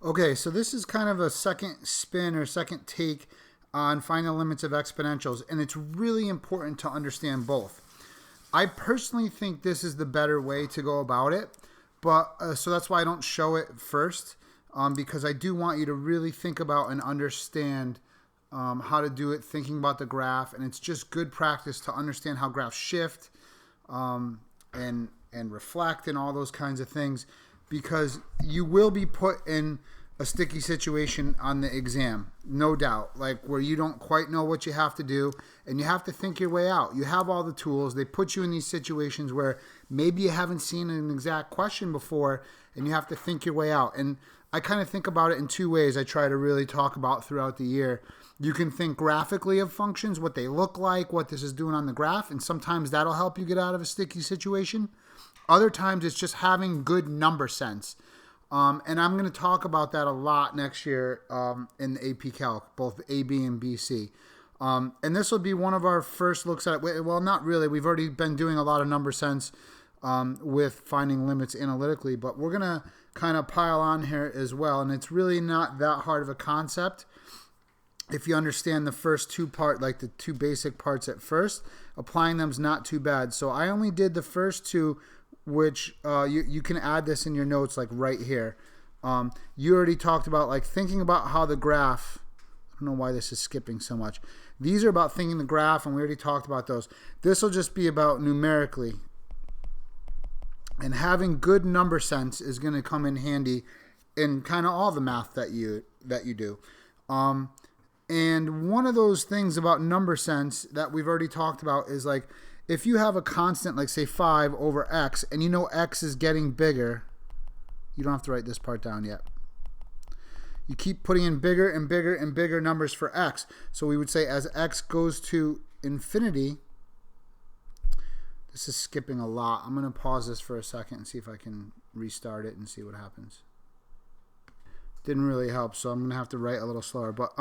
Okay, so this is kind of a second spin or second take on finding the limits of exponentials, and it's really important to understand both. I personally think this is the better way to go about it, but so that's why I don't show it first, because I do want you to really think about and understand how to do it, thinking about the graph, and it's just good practice to understand how graphs shift and reflect and all those kinds of things, because you will be put in a sticky situation on the exam, no doubt, like where you don't quite know what you have to do and you have to think your way out. You have all the tools. They put you in these situations where maybe you haven't seen an exact question before and you have to think your way out. And I kind of think about it in two ways I try to really talk about throughout the year. You can think graphically of functions, what they look like, what this is doing on the graph, and sometimes that'll help you get out of a sticky situation. Other times it's just having good number sense. And I'm going to talk about that a lot next year in the AP Calc, both AB and BC. And this will be one of our first looks at it. Well, not really. We've already been doing a lot of number sense with finding limits analytically, but we're going to kind of pile on here as well. And it's really not that hard of a concept. If you understand the first two part, like the two basic parts at first, applying them is not too bad. So I only did the first two, which you can add this in your notes, like right here. You already talked about like thinking about how the graph, I don't know why this is skipping so much. These are about thinking the graph, and we already talked about those. This will just be about numerically. And having good number sense is going to come in handy in kind of all the math that you do. And one of those things about number sense that we've already talked about is like, if you have a constant, like say 5 over x, and you know x is getting bigger, you don't have to write this part down yet. You keep putting in bigger and bigger and bigger numbers for x. So we would say as x goes to infinity, this is skipping a lot. I'm going to pause this for a second and see if I can restart it and see what happens. Didn't really help, so I'm going to have to write a little slower. But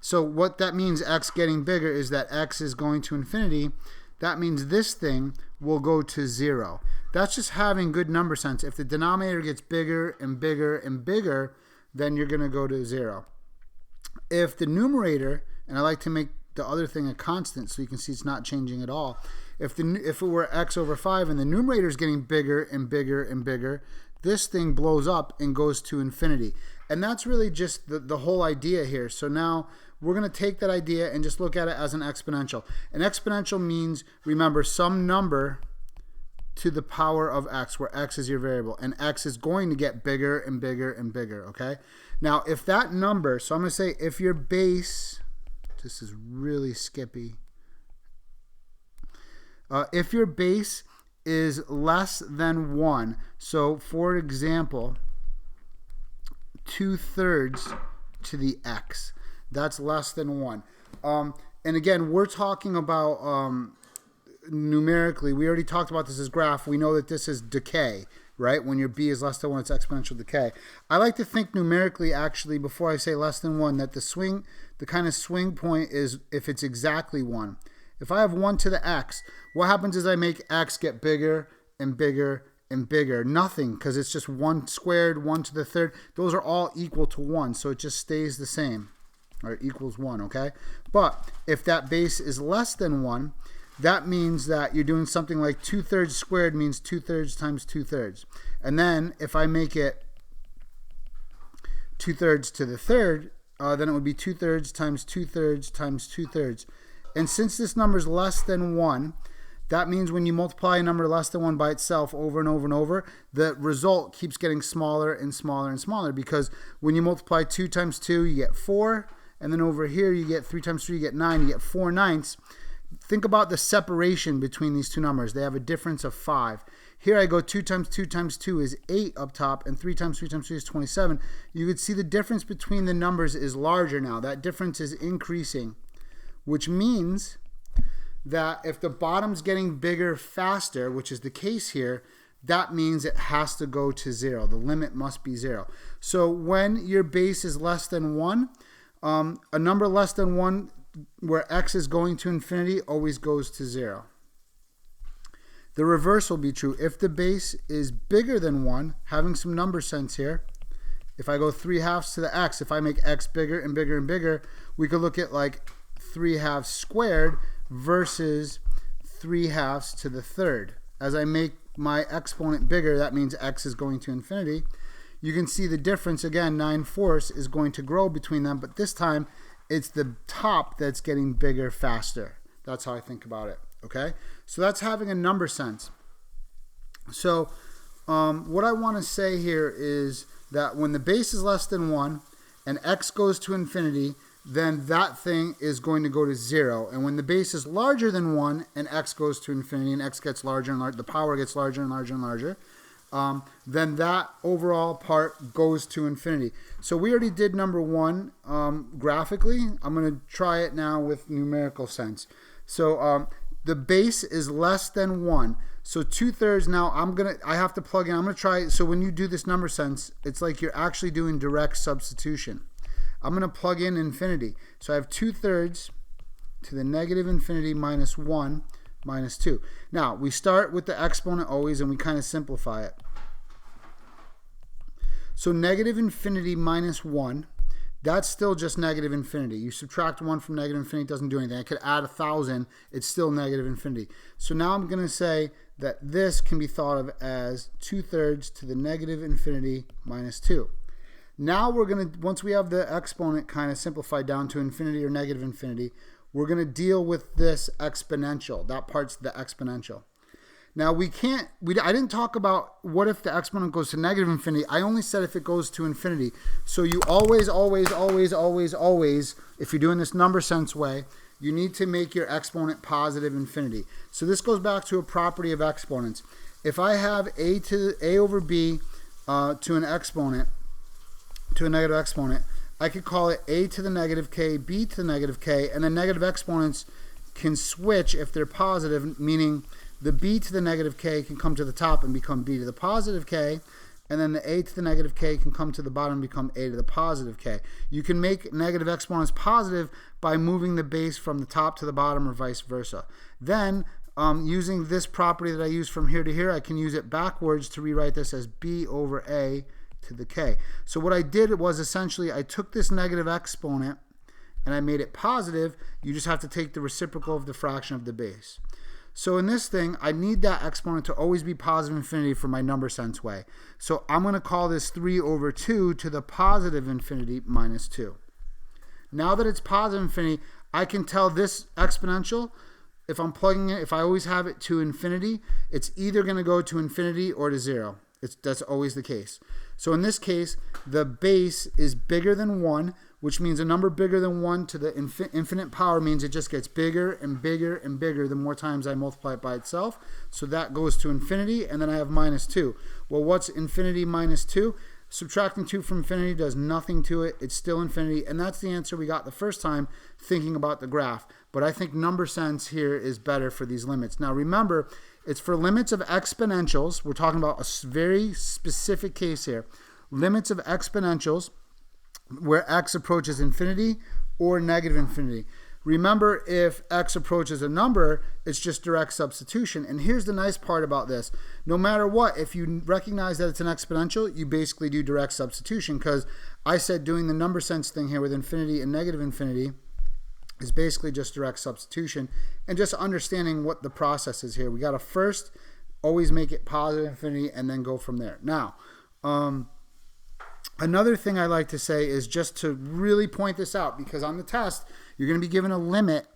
so what that means, x getting bigger, is that x is going to infinity. That means this thing will go to 0. That's just having good number sense. If the denominator gets bigger and bigger and bigger, then you're going to go to 0. If the numerator, and I like to make the other thing a constant so you can see it's not changing at all. If it were x over 5 and the numerator is getting bigger and bigger and bigger, this thing blows up and goes to infinity. And that's really just the whole idea here. So now we're going to take that idea and just look at it as an exponential. An exponential means, remember, some number to the power of x, where x is your variable. And x is going to get bigger and bigger and bigger, okay? Now, if that number, so I'm going to say if your base, this is really skippy. If your base is less than 1, so for example, 2/3 to the x, that's less than 1. And again, we're talking about numerically. We already talked about this as graph. We know that this is decay, right? When your b is less than 1, it's exponential decay. I like to think numerically, actually, before I say less than 1, that the kind of swing point is if it's exactly 1. If I have 1 to the x, what happens is I make x get bigger and bigger and bigger. Nothing, because it's just 1 squared, 1 to the third. Those are all equal to 1, so it just stays the same, or equals 1, okay? But if that base is less than 1, that means that you're doing something like 2/3 squared means 2/3 times 2/3. And then if I make it 2/3 to the third, then it would be 2/3 times 2/3 times 2/3. And since this number is less than 1, that means when you multiply a number less than 1 by itself over and over and over, the result keeps getting smaller and smaller and smaller, because when you multiply 2 times 2, you get 4, and then over here you get 3 times 3, you get 9, you get 4/9. Think about the separation between these two numbers. They have a difference of 5. Here I go 2 times 2 times 2 is 8 up top, and 3 times 3 times 3 is 27. You could see the difference between the numbers is larger now. That difference is increasing, which means that if the bottom's getting bigger faster, which is the case here, that means it has to go to 0. The limit must be 0. So when your base is less than 1, a number less than 1 where x is going to infinity always goes to 0. The reverse will be true. If the base is bigger than 1, having some number sense here, If I go 3/2 to the x, if I make x bigger and bigger and bigger, we could look at like 3/2 squared versus 3/2 to the third. As I make my exponent bigger, that means x is going to infinity. You can see the difference again. 9/4 is going to grow between them, but this time it's the top that's getting bigger faster. That's how I think about it. Okay, so that's having a number sense. So what I want to say here is that when the base is less than 1 and x goes to infinity, then that thing is going to go to 0. And when the base is larger than 1 and x goes to infinity and x gets larger and larger, the power gets larger and larger and larger, then that overall part goes to infinity. So we already did number 1 graphically. I'm going to try it now with numerical sense. So the base is less than 1. So 2/3 now I have to plug in. I'm going to try it. So when you do this number sense, it's like you're actually doing direct substitution. I'm going to plug in infinity. So I have 2/3 to the negative infinity minus 1 minus 2. Now we start with the exponent always and we kind of simplify it. So negative infinity minus 1, that's still just negative infinity. You subtract 1 from negative infinity, it doesn't do anything. I could add 1,000, it's still negative infinity. So now I'm going to say that this can be thought of as 2/3 to the negative infinity minus 2. Now we're going to, once we have the exponent kind of simplified down to infinity or negative infinity, we're going to deal with this exponential. That part's the exponential. Now I didn't talk about what if the exponent goes to negative infinity. I only said if it goes to infinity. So you always, if you're doing this number sense way, you need to make your exponent positive infinity. So this goes back to a property of exponents. If I have a over b to an exponent, to a negative exponent, I could call it a to the negative k, b to the negative k, and the negative exponents can switch if they're positive, meaning the b to the negative k can come to the top and become b to the positive k, and then the a to the negative k can come to the bottom and become a to the positive k. You can make negative exponents positive by moving the base from the top to the bottom or vice versa. Then, using this property that I use from here to here, I can use it backwards to rewrite this as b over a to the k. So what I did was essentially I took this negative exponent and I made it positive. You just have to take the reciprocal of the fraction of the base. So in this thing, I need that exponent to always be positive infinity for my number sense way. So I'm going to call this 3 over 2 to the positive infinity minus 2. Now that it's positive infinity, I can tell this exponential, if I'm plugging it, if I always have it to infinity, it's either going to go to infinity or to 0. That's always the case. So in this case, the base is bigger than 1, which means a number bigger than 1 to the infinite power means it just gets bigger and bigger and bigger the more times I multiply it by itself. So that goes to infinity, and then I have minus 2. Well, what's infinity minus 2? Subtracting 2 from infinity does nothing to it. It's still infinity, and that's the answer we got the first time thinking about the graph. But I think number sense here is better for these limits. Now remember, it's for limits of exponentials. We're talking about a very specific case here. Limits of exponentials where x approaches infinity or negative infinity. Remember, if x approaches a number, it's just direct substitution. And here's the nice part about this. No matter what, if you recognize that it's an exponential, you basically do direct substitution, because I said doing the number sense thing here with infinity and negative infinity is basically just direct substitution, and just understanding what the process is here. We got to first always make it positive infinity and then go from there. Now, another thing I like to say is just to really point this out, because on the test, you're going to be given a limit,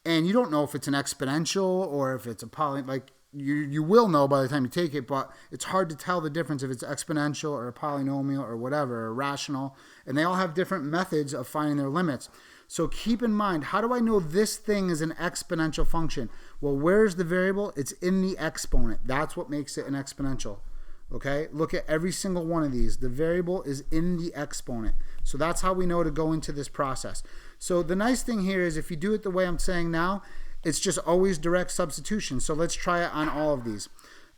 and you don't know if it's an exponential or if it's a like you will know by the time you take it, but it's hard to tell the difference if it's exponential or a polynomial or whatever, or rational, and they all have different methods of finding their limits. So keep in mind, how do I know this thing is an exponential function? Well, where's the variable? It's in the exponent. That's what makes it an exponential. Okay, look at every single one of these. The variable is in the exponent. So that's how we know to go into this process. So the nice thing here is if you do it the way I'm saying now, it's just always direct substitution. So let's try it on all of these.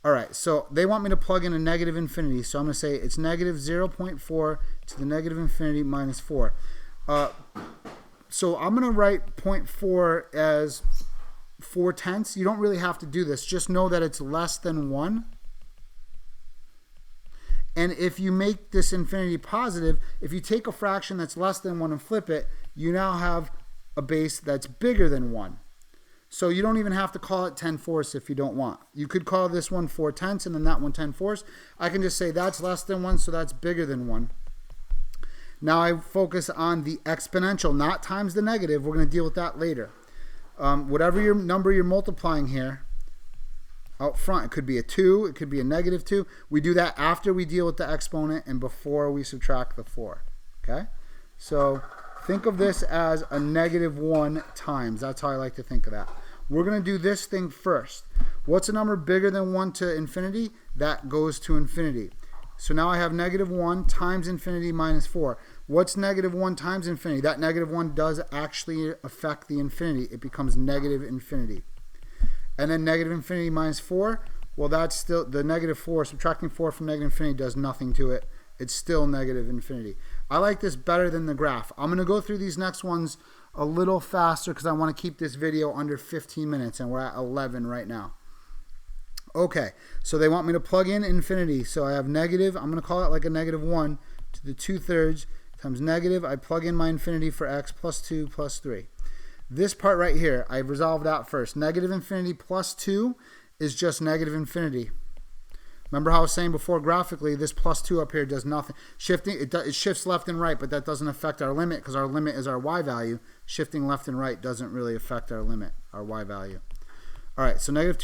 All right, so they want me to plug in a negative infinity. So I'm going to say it's negative 0.4 to the negative infinity minus 4. So I'm going to write 0.4 as 4/10. You don't really have to do this. Just know that it's less than 1. And if you make this infinity positive, if you take a fraction that's less than 1 and flip it, you now have a base that's bigger than 1. So you don't even have to call it 10/4 if you don't want. You could call this one 4/10 and then that one 10/4. I can just say that's less than 1, so that's bigger than 1. Now I focus on the exponential, not times the negative. We're going to deal with that later. Whatever your number you're multiplying here, out front, it could be a 2, it could be a -2. We do that after we deal with the exponent and before we subtract the 4. Okay? So think of this as a -1 times. That's how I like to think of that. We're going to do this thing first. What's a number bigger than 1 to infinity? That goes to infinity. So now I have -1 times infinity minus 4. What's -1 times infinity? That -1 does actually affect the infinity. It becomes negative infinity. And then negative infinity minus 4, well, that's still the -4. Subtracting 4 from negative infinity does nothing to it. It's still negative infinity. I like this better than the graph. I'm going to go through these next ones a little faster because I want to keep this video under 15 minutes, and we're at 11 right now. Okay, so they want me to plug in infinity. So I have negative, I'm going to call it like a -1 to the 2/3 times negative. I plug in my infinity for x plus 2 plus 3. This part right here, I've resolved that first. Negative infinity plus 2 is just negative infinity. Remember how I was saying before graphically, this plus 2 up here does nothing. It shifts left and right, but that doesn't affect our limit because our limit is our y value. Shifting left and right doesn't really affect our limit, our y value. All right, so negative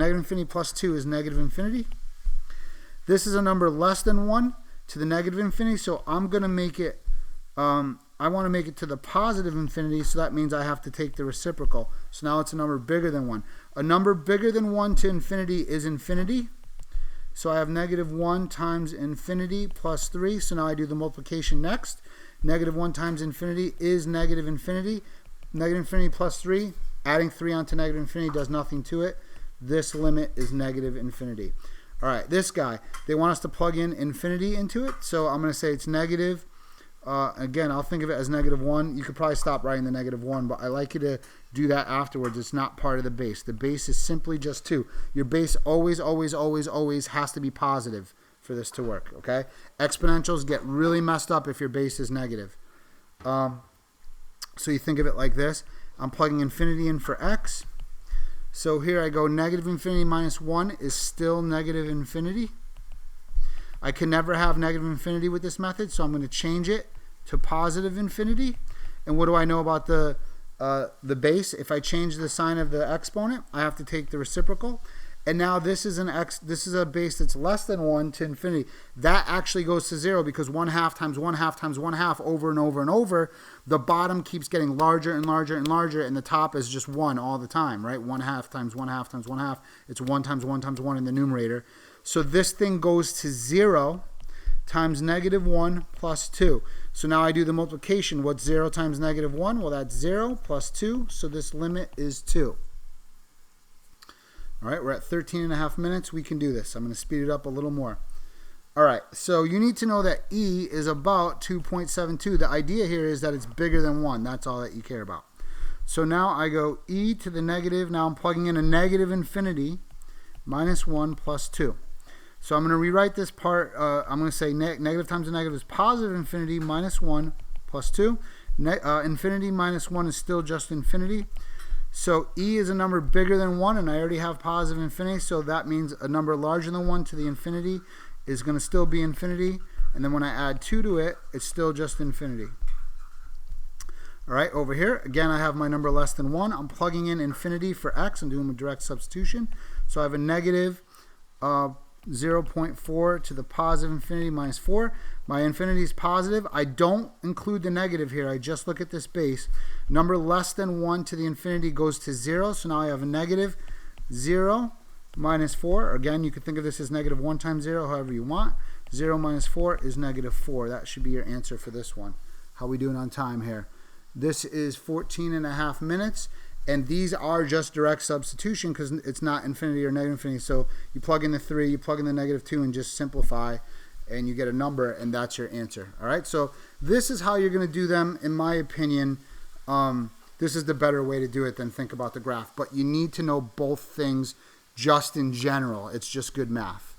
infinity plus 2 is negative infinity. This is a number less than 1 to the negative infinity, so I'm going to make it, I want to make it to the positive infinity, so that means I have to take the reciprocal. So now it's a number bigger than 1. A number bigger than 1 to infinity is infinity. So I have -1 times infinity plus 3. So now I do the multiplication next. -1 times infinity is negative infinity. Negative infinity plus 3. Adding 3 onto negative infinity does nothing to it. This limit is negative infinity. All right, this guy, they want us to plug in infinity into it. So I'm going to say it's negative. Again, I'll think of it as -1. You could probably stop writing the -1, but I like you to do that afterwards. It's not part of the base. The base is simply just 2. Your base always, always, always, always has to be positive for this to work, okay? Exponentials get really messed up if your base is negative. So you think of it like this. I'm plugging infinity in for x. So here I go, negative infinity minus 1 is still negative infinity. I can never have negative infinity with this method, so I'm going to change it to positive infinity. And what do I know about the base? If I change the sign of the exponent, I have to take the reciprocal. And now this is a base that's less than 1 to infinity. That actually goes to 0 because 1/2 times 1/2 times 1/2 over and over and over, the bottom keeps getting larger and larger and larger, and the top is just 1 all the time, right? 1/2 times 1/2 times 1/2. It's 1 times 1 times 1 in the numerator. So this thing goes to 0 times -1 plus 2. So now I do the multiplication. What's 0 times -1? Well, that's 0 plus 2. So this limit is 2. All right, we're at 13.5 minutes. We can do this. I'm going to speed it up a little more. All right, so you need to know that E is about 2.72. The idea here is that it's bigger than 1. That's all that you care about. So now I go E to the negative. Now I'm plugging in a negative infinity minus 1 plus 2. So I'm going to rewrite this part. I'm going to say negative times a negative is positive infinity minus 1 plus 2. Infinity minus 1 is still just infinity. So E is a number bigger than 1, and I already have positive infinity, so that means a number larger than 1 to the infinity is going to still be infinity, and then when I add 2 to it, it's still just infinity. All right, over here, again, I have my number less than 1. I'm plugging in infinity for x. I'm doing a direct substitution. So I have a negative 0.4 to the positive infinity minus 4. My infinity is positive. I don't include the negative here. I just look at this base. Number less than 1 to the infinity goes to 0. So now I have a negative 0 minus 4. Again, you could think of this as -1 times 0, however you want. 0 minus 4 is -4. That should be your answer for this one. How we doing on time here? This is 14.5 minutes. And these are just direct substitution because it's not infinity or negative infinity. So you plug in the 3, you plug in the -2, and just simplify, and you get a number, and that's your answer. All right, so this is how you're going to do them, in my opinion. This is the better way to do it than think about the graph. But you need to know both things just in general. It's just good math.